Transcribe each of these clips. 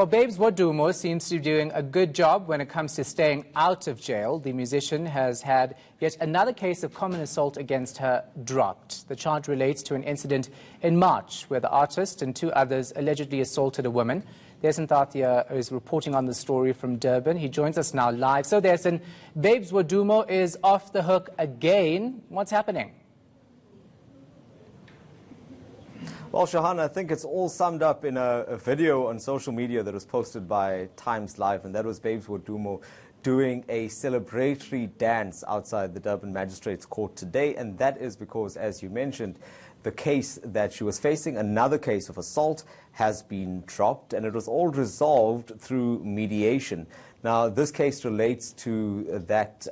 Well, Babes Wodumo seems to be doing a good job when it comes to staying out of jail. The musician has had yet another case of common assault against her dropped. The charge relates to an incident in March where the artist and two others allegedly assaulted a woman. Desan Tathia is reporting on the story from Durban. He joins us now live. So, Desan, Babes Wodumo is off the hook again. What's happening? Well, Shahan, I think it's all summed up in a video on social media that was posted by Times Live, and that was Babes Wodumo doing a celebratory dance outside the Durban Magistrates Court today, and that is because, as you mentioned, the case that she was facing, another case of assault, has been dropped, and it was all resolved through mediation. Now, this case relates to that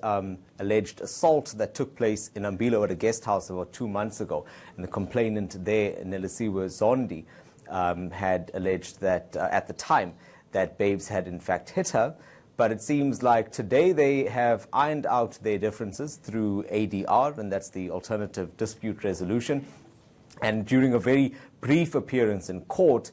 alleged assault that took place in Ambilo at a guest house about 2 months ago. And the complainant there, Nelisiwe Zondi, had alleged that at the time that Babes had in fact hit her. But it seems like today they have ironed out their differences through ADR, and that's the Alternative Dispute Resolution. And during a very brief appearance in court,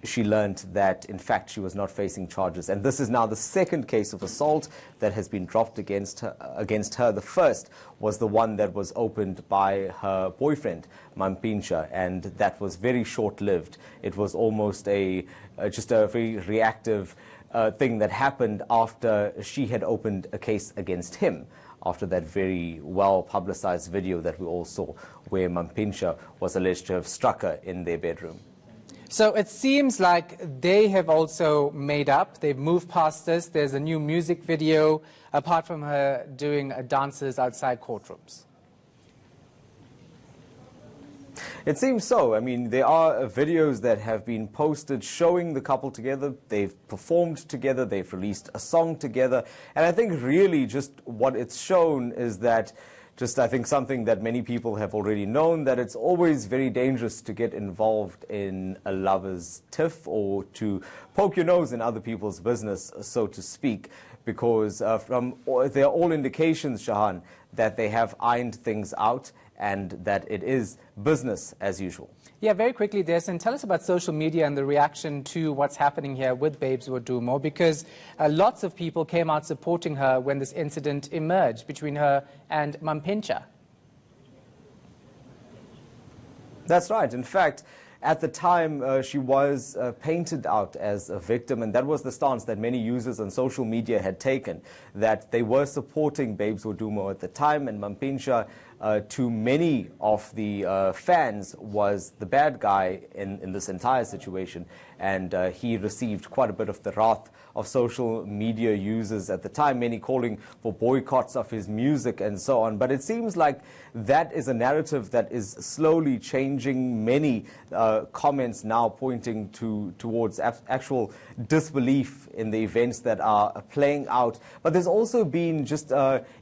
she learned that, in fact, she was not facing charges. And this is now the second case of assault that has been dropped against her. The first was the one that was opened by her boyfriend, Mampinsha, and that was very short-lived. It was almost just a very reactive thing that happened after she had opened a case against him, after that very well-publicized video that we all saw, where Mampinsha was alleged to have struck her in their bedroom. So it seems like they have also made up. They've moved past this. There's a new music video, apart from her doing dances outside courtrooms. It seems so. I mean, there are videos that have been posted showing the couple together. They've performed together. They've released a song together. And I think really just what it's shown is that I think something that many people have already known, that it's always very dangerous to get involved in a lover's tiff or to poke your nose in other people's business, so to speak, because there are all indications, Shahan, that they have ironed things out and that it is business as usual. Yeah, very quickly, Desan, tell us about social media and the reaction to what's happening here with Babes Wodumo, because lots of people came out supporting her when this incident emerged between her and Mampinsha. That's right. In fact, at the time, she was painted out as a victim, and that was the stance that many users on social media had taken, that they were supporting Babes Wodumo at the time, and Mampinsha, to many of the fans, was the bad guy in this entire situation, and he received quite a bit of the wrath of social media users at the time, many calling for boycotts of his music and so on. But it seems like that is a narrative that is slowly changing. Many comments now pointing towards actual disbelief in the events that are playing out. But there's also been just,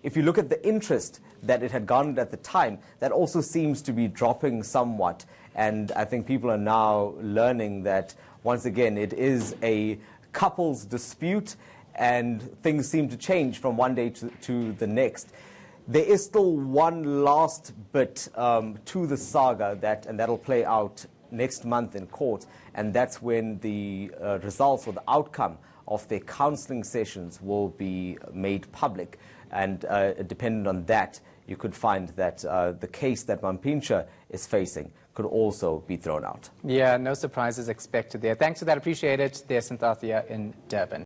if you look at the interest that it had garnered at the time, that also seems to be dropping somewhat. And I think people are now learning that, once again, it is a couple's dispute, and things seem to change from one day to the next. There is still one last bit to the saga, and that'll play out next month in court, and that's when the results or the outcome of their counseling sessions will be made public. And dependent on that, you could find that the case that Mampinsha is facing could also be thrown out. Yeah, no surprises expected there. Thanks for that. Appreciate it. There's Tathia in Durban.